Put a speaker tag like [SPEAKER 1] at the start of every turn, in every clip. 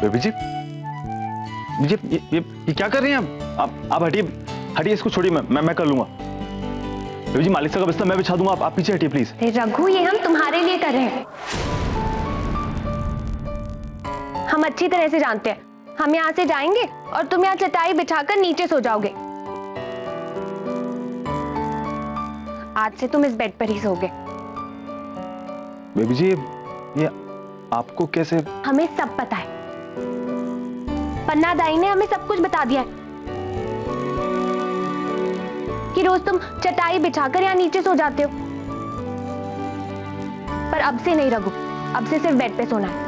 [SPEAKER 1] Baby जी, ये क्या कर रही हैं आप हटिए हटिए, इसको छोड़िए, मैं कर लूंगा। बेबी जी, मालिक साहब का बिस्तर मैं बिछा दूंगा, आप पीछे हटिए प्लीज।
[SPEAKER 2] रघु, ये हम तुम्हारे लिए कर रहे हैं। हम अच्छी तरह से जानते हैं, हम यहाँ से जाएंगे और तुम यहाँ चटाई बिछाकर नीचे सो जाओगे। आज से तुम इस बेड पर ही सोओगे।
[SPEAKER 1] बेबी जी, ये आपको कैसे?
[SPEAKER 2] हमें सब पता है, पन्ना दाई ने हमें सब कुछ बता दिया है कि रोज तुम चटाई बिछाकर यहाँ नीचे सो जाते हो। पर अब से नहीं रघु, अब से सिर्फ बेड पे सोना है।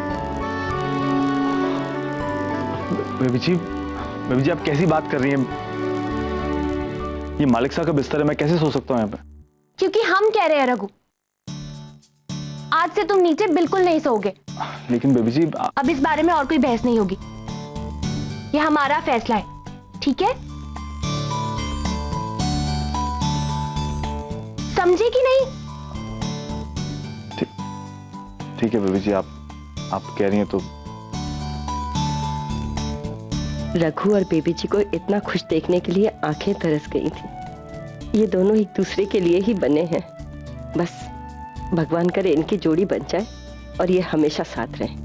[SPEAKER 1] बेबी जी आप कैसी बात कर रही हैं? ये मालिक साहब का बिस्तर है, मैं कैसे सो सकता हूँ यहाँ पे?
[SPEAKER 2] क्योंकि हम कह रहे हैं रघु, आज से तुम नीचे बिल्कुल नहीं सोओगे।
[SPEAKER 1] लेकिन बेबी जी
[SPEAKER 2] अब इस बारे में और कोई बहस नहीं होगी, ये हमारा फैसला है, ठीक है? समझे कि नहीं?
[SPEAKER 1] ठीक है बेबी जी, आप कह रही हैं तो।
[SPEAKER 3] रघु और बेबी जी को इतना खुश देखने के लिए आंखें तरस गई थी। ये दोनों एक दूसरे के लिए ही बने हैं। बस भगवान करे इनकी जोड़ी बन जाए और ये हमेशा साथ रहे।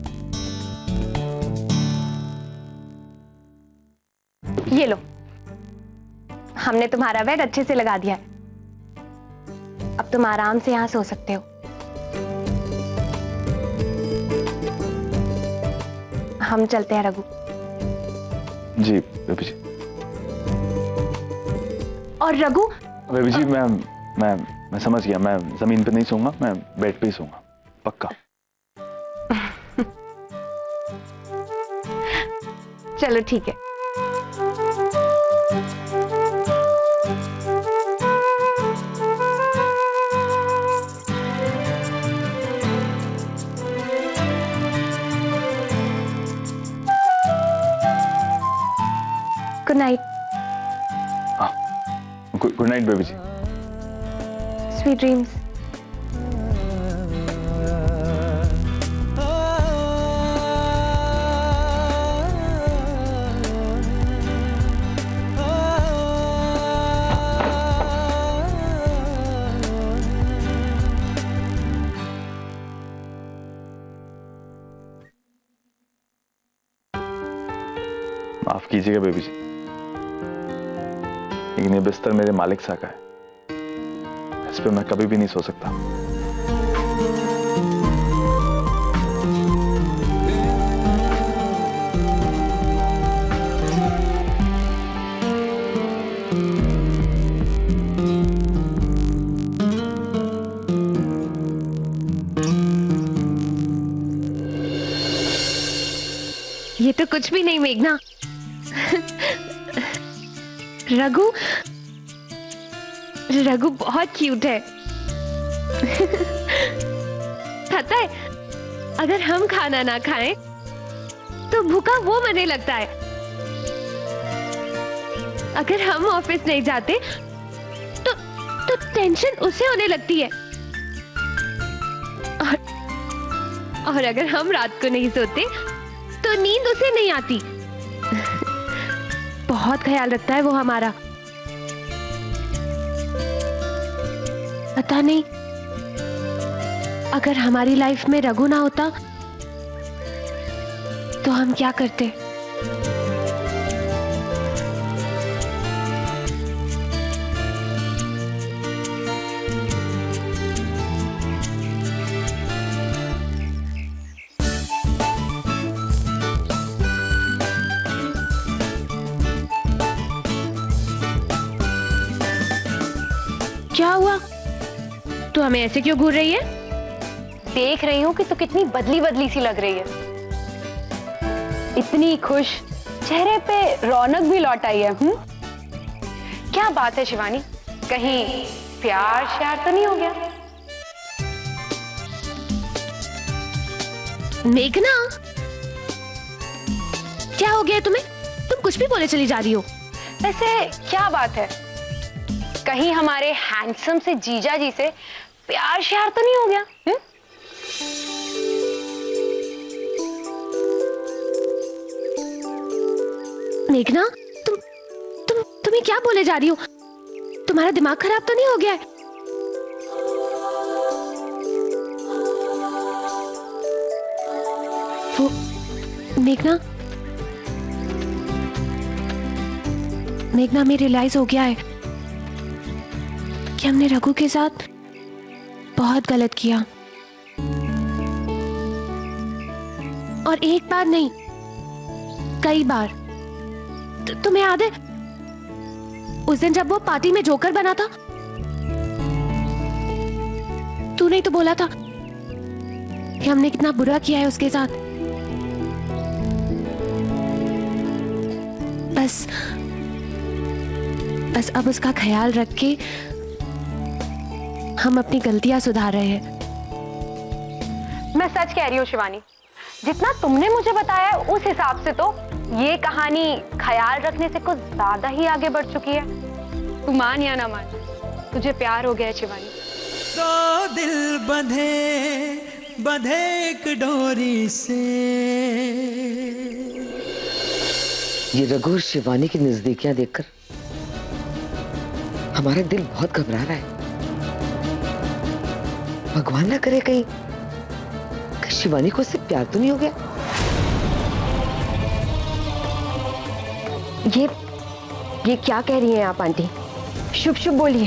[SPEAKER 2] ये लो, हमने तुम्हारा बेड अच्छे से लगा दिया है। अब तुम आराम से यहां सो सकते हो। हम चलते हैं रघु।
[SPEAKER 1] जी बेबी जी।
[SPEAKER 2] और रघु।
[SPEAKER 1] बेबी जी, मैं समझ गया, मैं जमीन पे नहीं सोऊंगा, मैं बेड पे ही सोऊंगा, पक्का।
[SPEAKER 2] चलो ठीक है। Good night.
[SPEAKER 1] Good night baby ji.
[SPEAKER 2] Sweet dreams.
[SPEAKER 1] माफ कीजिएगा बेबी जी, लेकिन ये बिस्तर मेरे मालिक साहब का है, इस पे मैं कभी भी नहीं सो सकता।
[SPEAKER 2] ये तो कुछ भी नहीं मेघना। रघु बहुत क्यूट है। पता है, अगर हम खाना ना खाएं तो भूखा वो मरने लगता है। अगर हम ऑफिस नहीं जाते तो टेंशन उसे होने लगती है। और अगर हम रात को नहीं सोते तो नींद उसे नहीं आती। बहुत ख्याल रखता है वो हमारा। पता नहीं, अगर हमारी लाइफ में रघु ना होता तो हम क्या करते। क्या हुआ? तू हमें ऐसे क्यों घूर रही है?
[SPEAKER 4] देख रही हूँ कि तू कितनी बदली बदली सी लग रही है। इतनी खुश, चेहरे पे रौनक भी लौट आई है। क्या बात है शिवानी, कहीं प्यार श्यार तो नहीं हो गया?
[SPEAKER 2] मेघना, क्या हो गया तुम्हें? तुम कुछ भी बोले चली जा रही हो।
[SPEAKER 4] वैसे क्या बात है, कहीं हमारे हैंडसम से जीजा जी से प्यार श्यार तो नहीं हो गया?
[SPEAKER 2] मेघना, तुम्हें क्या बोले जा रही हो? तुम्हारा दिमाग खराब तो नहीं हो गया है? वो मेघना में रियलाइज हो गया है कि हमने रघु के साथ बहुत गलत किया। और एक बार नहीं, कई बार। तुम्हें याद है उस दिन जब वो पार्टी में जोकर बना था? तूने ही तो बोला था कि हमने कितना बुरा किया है उसके साथ। बस अब उसका ख्याल रख के हम अपनी गलतियां सुधार रहे हैं।
[SPEAKER 4] मैं सच कह रही हूँ शिवानी, जितना तुमने मुझे बताया है उस हिसाब से तो ये कहानी ख्याल रखने से कुछ ज्यादा ही आगे बढ़ चुकी है। तू मान या ना मान, तुझे प्यार हो गया है शिवानी।
[SPEAKER 5] दो दिल बंधे एक डोरी से।
[SPEAKER 6] ये रघु और शिवानी की नजदीकियां देखकर हमारा दिल बहुत घबरा रहा है। भगवान ना करे कहीं शिवानी को उससे प्यार तो नहीं हो गया।
[SPEAKER 3] ये क्या कह रही हैं आप आंटी? शुभ शुभ बोलिए।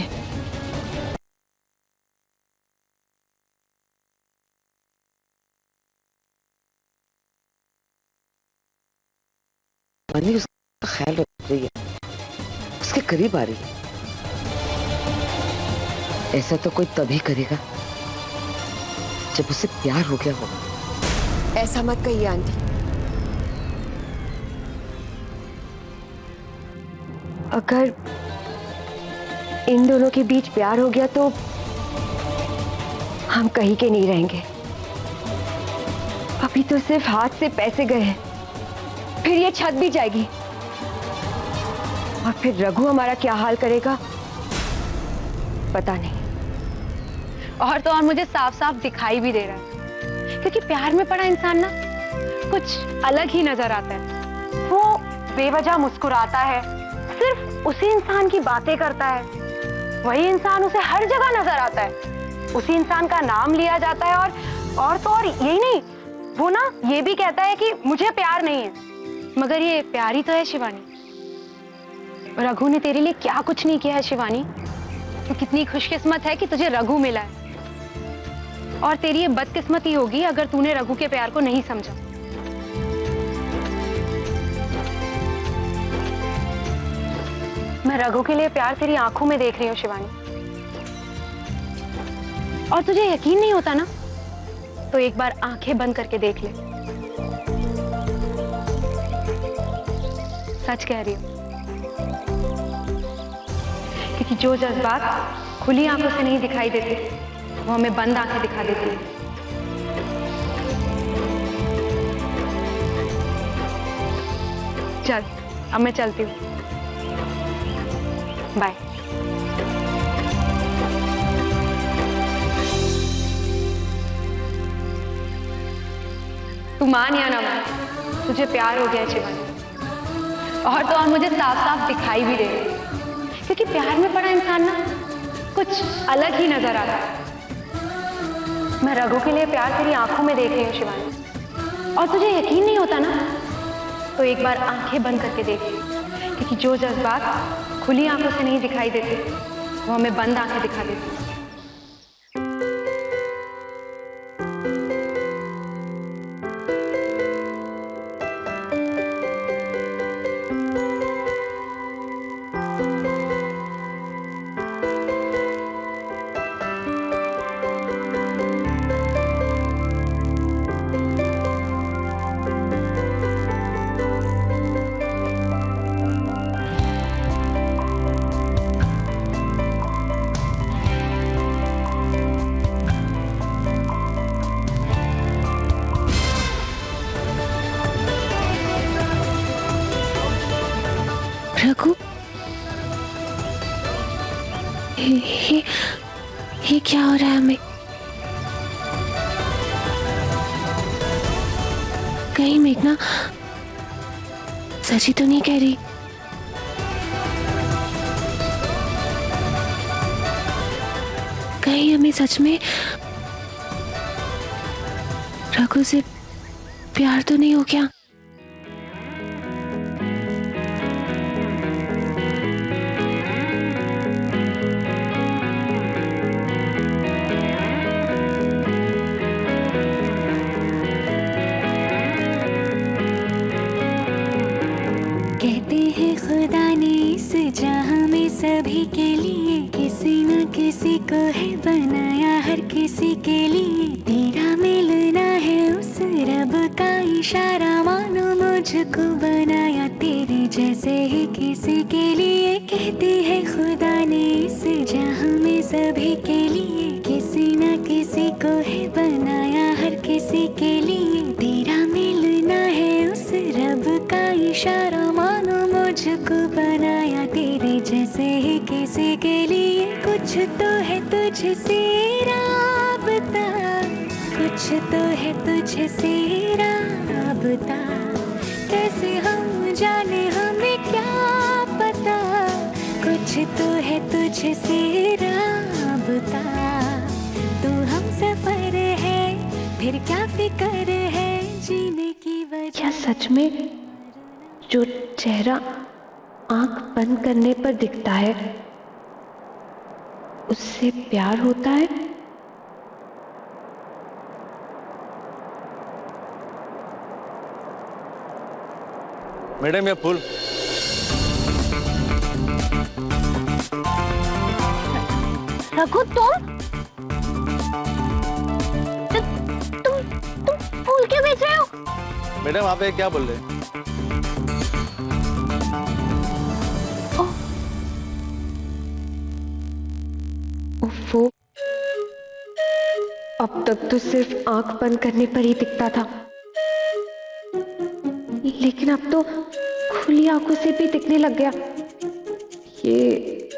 [SPEAKER 6] शिवानी उसका ख्याल रख रही है, उसके करीब आ रही है। ऐसा तो कोई तभी करेगा जब उसे प्यार हो गया हो।
[SPEAKER 3] ऐसा मत कहिए आंटी। अगर इन दोनों के बीच प्यार हो गया तो हम कहीं के नहीं रहेंगे। अभी तो सिर्फ हाथ से पैसे गए हैं, फिर ये छत भी जाएगी। और फिर रघु हमारा क्या हाल करेगा पता नहीं।
[SPEAKER 4] और तो और मुझे साफ साफ दिखाई भी दे रहा है, क्योंकि प्यार में पड़ा इंसान ना कुछ अलग ही नजर आता है। वो बेवजह मुस्कुराता है, सिर्फ उसी इंसान की बातें करता है, वही इंसान उसे हर जगह नजर आता है, उसी इंसान का नाम लिया जाता है। और तो और यही नहीं, वो ना ये भी कहता है कि मुझे प्यार नहीं है, मगर ये प्यार ही तो है शिवानी। रघु ने तेरे लिए क्या कुछ नहीं किया है शिवानी। तो कितनी खुशकिस्मत है कि तुझे रघु मिला है। और तेरी ये बदकिस्मती होगी अगर तूने रघु के प्यार को नहीं समझा। मैं रघु के लिए प्यार तेरी आंखों में देख रही हूँ शिवानी। और तुझे यकीन नहीं होता ना, तो एक बार आंखें बंद करके देख ले। सच कह रही हूँ, क्योंकि जो जज्बात खुली आंखों से नहीं दिखाई देते, वो हमें बंद आंखें दिखा देती है। चल, अब मैं चलती हूँ। बाय। तू मान या ना मान, तुझे प्यार हो गया शिवानी। और तो और मुझे साफ साफ दिखाई भी दे रही है, क्योंकि प्यार में पड़ा इंसान ना कुछ अलग ही नजर आता है। मैं रघु के लिए प्यार तेरी आंखों में देख रही हूँ शिवानी। और तुझे यकीन नहीं होता ना, तो एक बार आंखें बंद करके देख, क्योंकि जो जज्बात खुली आंखों से नहीं दिखाई देते, वो हमें बंद आंखें दिखा देती है।
[SPEAKER 2] रघु, ये क्या हो रहा है हमें? कहीं मेघना सची तो नहीं कह रही? कहीं हमें सच में रघु से प्यार तो नहीं हो क्या?
[SPEAKER 7] कहते हैं खुदा ने इस जहां में सभी के लिए किसी न किसी को है बनाया, हर किसी के लिए तेरा मिलना है उस रब का इशारा, मानो मुझको बनाया तेरे जैसे ही किसी के लिए। कहते हैं खुदा ने इस जहां में सभी के लिए किसी न किसी को है बनाया, हर किसी के लिए तेरा मिलना है उस रब का इशारा, मानो मुझको बनाया तेरे जैसे ही किसी के लिए। कुछ तो है तुझसे राबता, कुछ तो है तुझसे राबता, कैसे हम जाने हमें क्या पता। कुछ तो है तुझसे राबता, तू हम सफर है फिर क्या फिक्र है जीने की वजह।
[SPEAKER 2] क्या सच में जो चेहरा आंख बंद करने पर दिखता है उससे प्यार होता है?
[SPEAKER 1] मैडम ये फूल।
[SPEAKER 2] रघु तुम फूल क्यों बेच रहे हो?
[SPEAKER 1] मैडम आप ये क्या बोल रहे हैं?
[SPEAKER 2] वो अब तक तो सिर्फ आंख बंद करने पर ही दिखता था, लेकिन अब तो खुली आंखों से भी दिखने लग गया। ये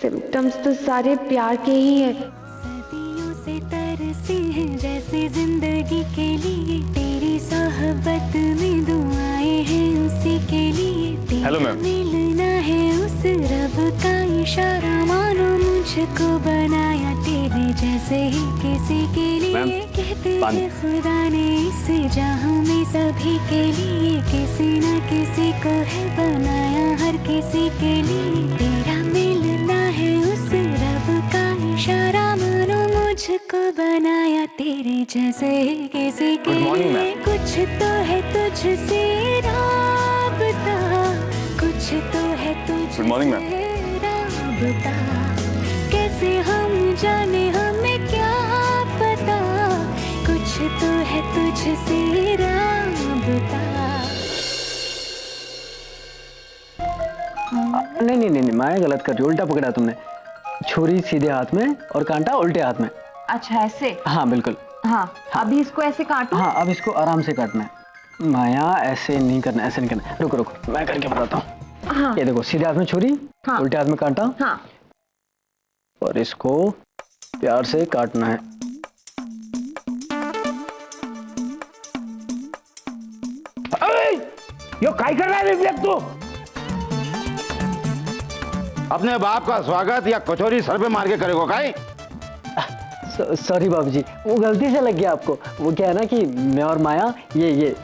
[SPEAKER 2] सिम्टम्स तो सारे प्यार के ही हैं।
[SPEAKER 7] सदियों से तरसे हैं जैसे जिंदगी के लिए, तेरी सोहबत में दुआएं हैं उसी के लिए।
[SPEAKER 1] Hello ma'am.
[SPEAKER 7] मिलना है उस रब का इशारा, मानो मुझको बनाया तेरे जैसे ही किसी के लिए। कहते हैं खुदा ने इस जहां में सभी के लिए किसी न किसी को है बनाया, हर किसी के लिए तेरा मिलना है उस रब का इशारा, मानो मुझको बनाया तेरे जैसे ही किसी के लिए। कुछ तो है तुझसे राबता, कुछ तो है तुझसे राबता, कैसे हम जाने हमें क्या पता। कुछ तो है तुझसे राबता।
[SPEAKER 8] नहीं नहीं नहीं, मैं गलत कर रही हूँ, उल्टा पकड़ा तुमने। छुरी सीधे हाथ में और कांटा उल्टे हाथ में।
[SPEAKER 4] अच्छा ऐसे?
[SPEAKER 8] हाँ बिल्कुल।
[SPEAKER 4] हाँ, अभी इसको ऐसे काटो।
[SPEAKER 8] हाँ अब इसको आराम से काटना है माया, ऐसे नहीं करना, ऐसे नहीं करना। रुको रुको मैं करके बताता हूँ।
[SPEAKER 4] हाँ।
[SPEAKER 8] ये देखो, सीधे हाथ में छुरी,
[SPEAKER 4] हाँ।
[SPEAKER 8] उल्टे हाथ में कांटा।
[SPEAKER 4] हाँ।
[SPEAKER 8] और इसको प्यार से काटना है।
[SPEAKER 9] यो काय कर रहा है विवेक तू? अपने बाप का स्वागत या कचौरी सर पे मार के करेगा काय?
[SPEAKER 8] सॉरी बाबूजी, वो गलती से लग गया आपको। वो क्या है ना कि मैं और माया ये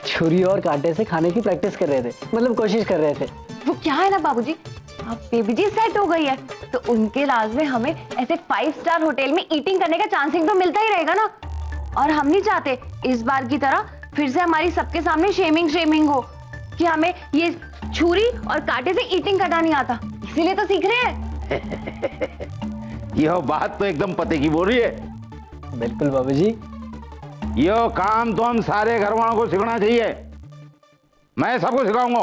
[SPEAKER 8] छुरी और कांटे से खाने की प्रैक्टिस कर रहे थे, मतलब कोशिश कर रहे थे।
[SPEAKER 4] वो क्या है ना बाबूजी, अब बेबी जी सेट हो गई है तो उनके राज में हमें ऐसे 5 स्टार होटल में ईटिंग करने का चांसिंग तो मिलता ही रहेगा ना। और हम नहीं चाहते इस बार की तरह फिर से हमारी सबके सामने शेमिंग हो कि हमें ये छुरी और कांटे से ईटिंग करना नहीं आता, इसीलिए तो सीख रहे हैं।
[SPEAKER 9] यह बात तो एकदम पते की बोल रही है।
[SPEAKER 8] बिल्कुल बाबूजी,
[SPEAKER 9] यह काम तो हम सारे घर वालों को सीखना चाहिए। मैं सबको सिखाऊंगा,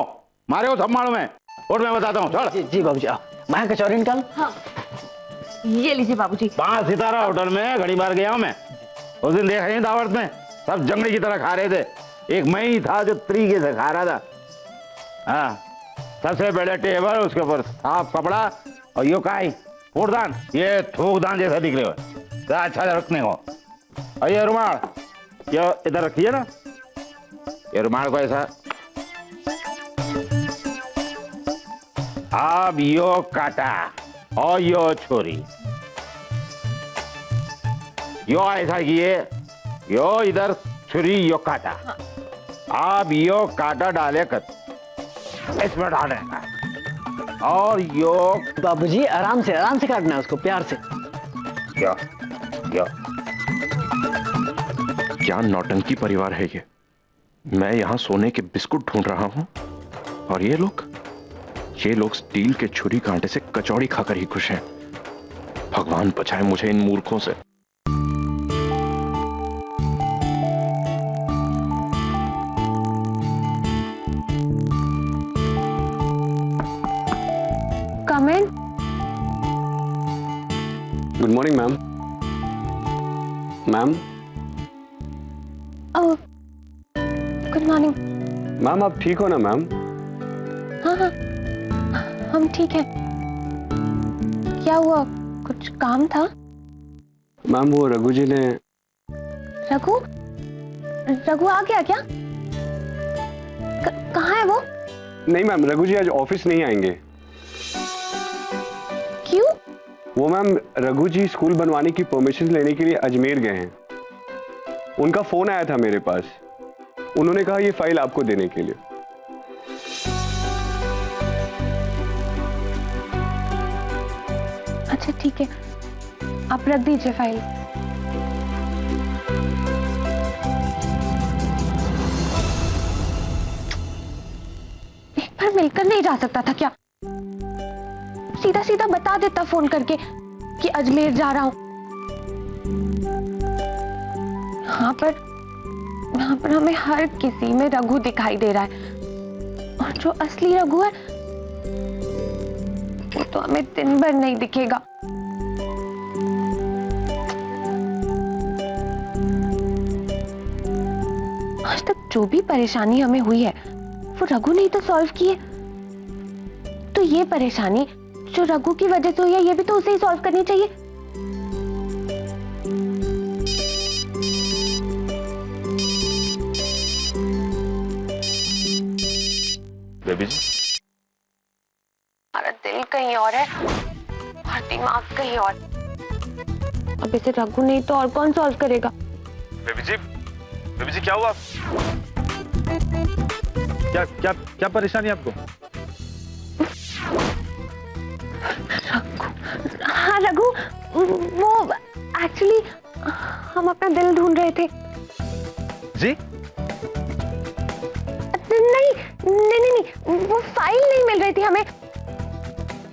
[SPEAKER 9] मारे हो सब मालूम में। और मैं बताता हूँ, चल।
[SPEAKER 8] जी बाबूजी, मैं कचौरी निकाल।
[SPEAKER 4] हाँ ये लीजिए बाबूजी।
[SPEAKER 9] 5 सितारा होटल में घड़ी बार गया हूँ मैं। उस दिन देखा नहीं दावत में सब जंगली की तरह खा रहे थे, एक मैं ही था जो तरीके से खा रहा था। हाँ, सबसे बड़े टेबल, उसके ऊपर साफ कपड़ा और यो काई कूड़दान, ये थूकदान जैसा दिख रहे हो, अच्छा रखने को। और ये रुमाल ये इधर रखिए ना, ये रुमाल को ऐसा अब यो काटा और यो छुरी, यो ऐसा किए, यो इधर छुरी यो काटा। अब यो काटा डाले कर इसमें डालेगा और यो।
[SPEAKER 8] बाबूजी आराम से काटना है उसको, प्यार से।
[SPEAKER 9] क्या क्या
[SPEAKER 10] क्या नौटंकी परिवार है ये? मैं यहाँ सोने के बिस्कुट ढूंढ रहा हूँ और ये लोग स्टील के छुरी कांटे से कचौड़ी खाकर ही खुश हैं। भगवान बचाए मुझे इन मूर्खों से।
[SPEAKER 4] Come in.
[SPEAKER 11] Good morning ma'am. Ma'am
[SPEAKER 4] Oh, good morning.
[SPEAKER 11] Ma'am आप ठीक हो ना मैम?
[SPEAKER 4] हाँ हाँ, हम ठीक हैं। क्या हुआ, कुछ काम था?
[SPEAKER 11] मैम वो रघु जी ने।
[SPEAKER 4] रघु? रघु आ गया क्या? कहाँ है वो?
[SPEAKER 11] नहीं मैम, रघु जी आज ऑफिस नहीं आएंगे।
[SPEAKER 4] क्यों?
[SPEAKER 11] वो मैम रघु जी स्कूल बनवाने की परमिशन लेने के लिए अजमेर गए हैं। उनका फोन आया था मेरे पास, उन्होंने कहा ये फाइल आपको देने के लिए।
[SPEAKER 4] अच्छा ठीक है, आप रख दीजिए फाइल। एक बार मिलकर नहीं जा सकता था क्या? सीधा सीधा बता देता फोन करके कि अजमेर जा रहा हूं। यहाँ पर हमें हर किसी में रघु दिखाई दे रहा है और जो असली रघु है वो तो हमें दिन भर नहीं दिखेगा। आज तक जो भी परेशानी हमें हुई है वो रघु ने ही तो सॉल्व की है, तो ये परेशानी जो रघु की वजह से हुई है ये भी तो उसे ही सॉल्व करनी चाहिए।
[SPEAKER 1] बेबी जी,
[SPEAKER 4] हमारा दिल कहीं और है और दिमाग कहीं और। अब इसे रघु नहीं तो और कौन सॉल्व करेगा?
[SPEAKER 1] बेबी जी क्या हुआ? क्या क्या क्या परेशानी है आपको?
[SPEAKER 4] हाँ रघु, वो एक्चुअली हम अपना दिल ढूंढ रहे थे।
[SPEAKER 1] जी? नहीं,
[SPEAKER 4] वो फाइल नहीं मिल रही थी हमें,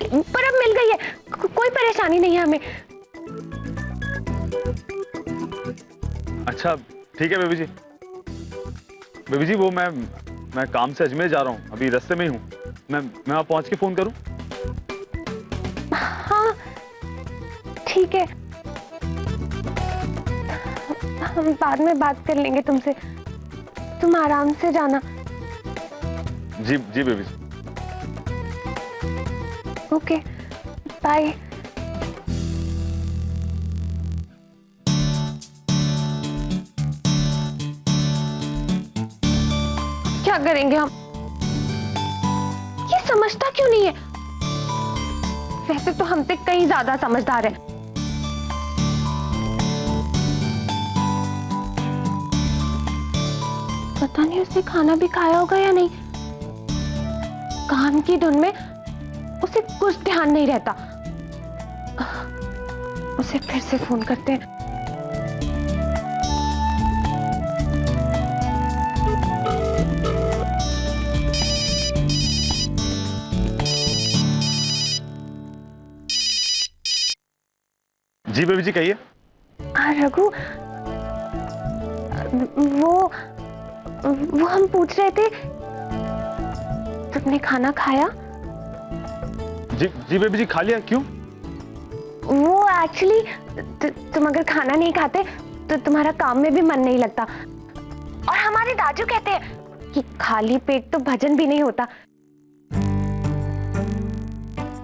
[SPEAKER 4] पर अब मिल गई है। कोई परेशानी नहीं है हमें।
[SPEAKER 1] अच्छा ठीक है बेबी जी। बेबी जी वो मैं काम से अजमेर जा रहा हूँ, अभी रास्ते में ही हूँ। मैं वहां पहुंच के फोन करूँ?
[SPEAKER 4] हाँ ठीक है, हम बाद में बात कर लेंगे तुमसे। तुम आराम से जाना।
[SPEAKER 1] जी जी बेबी जी।
[SPEAKER 4] Okay bye. क्या करेंगे हम? ये समझता क्यों नहीं है? वैसे तो हमसे कहीं ज्यादा समझदार है। पता नहीं उसने खाना भी खाया होगा या नहीं। काम की धुन में उसे कुछ ध्यान नहीं रहता। उसे फिर से फोन करते हैं।
[SPEAKER 1] जी बेबी जी कहिए।
[SPEAKER 4] रघु, वो हम पूछ रहे थे तुमने खाना खाया?
[SPEAKER 1] जी बेबी जी खा लिया। क्यों?
[SPEAKER 4] वो एक्चुअली तुम अगर खाना नहीं खाते तो तुम्हारा काम में भी मन नहीं लगता, और हमारे दाजू कहते हैं कि खाली पेट तो भजन भी नहीं होता।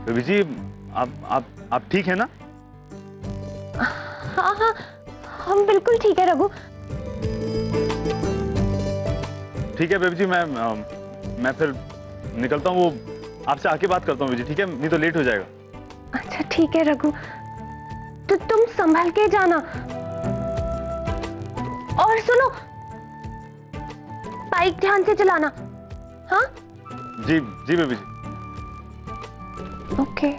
[SPEAKER 1] बेबी जी आप ठीक है ना?
[SPEAKER 4] हाँ हाँ हम बिल्कुल ठीक है रघु।
[SPEAKER 1] ठीक है बेबी जी, मैं फिर निकलता हूँ। वो आपसे आके बात करता हूँ बेबी जी, ठीक है? नहीं तो लेट हो जाएगा।
[SPEAKER 2] अच्छा ठीक है रघु, तो तुम संभल के जाना। और सुनो, बाइक ध्यान से चलाना। हाँ
[SPEAKER 1] जी जी बेबी जी।
[SPEAKER 2] Okay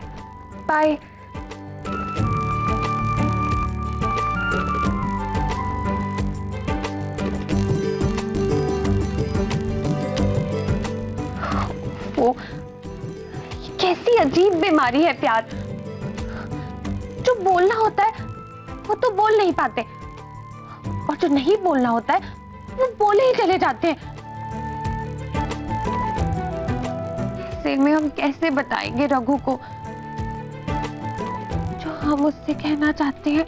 [SPEAKER 2] bye. वो कैसी अजीब बीमारी है प्यार। जो बोलना होता है वो तो बोल नहीं पाते, और जो नहीं बोलना होता है वो बोले ही चले जाते हैं। ऐसे में हम कैसे बताएंगे रघु को जो हम उससे कहना चाहते हैं?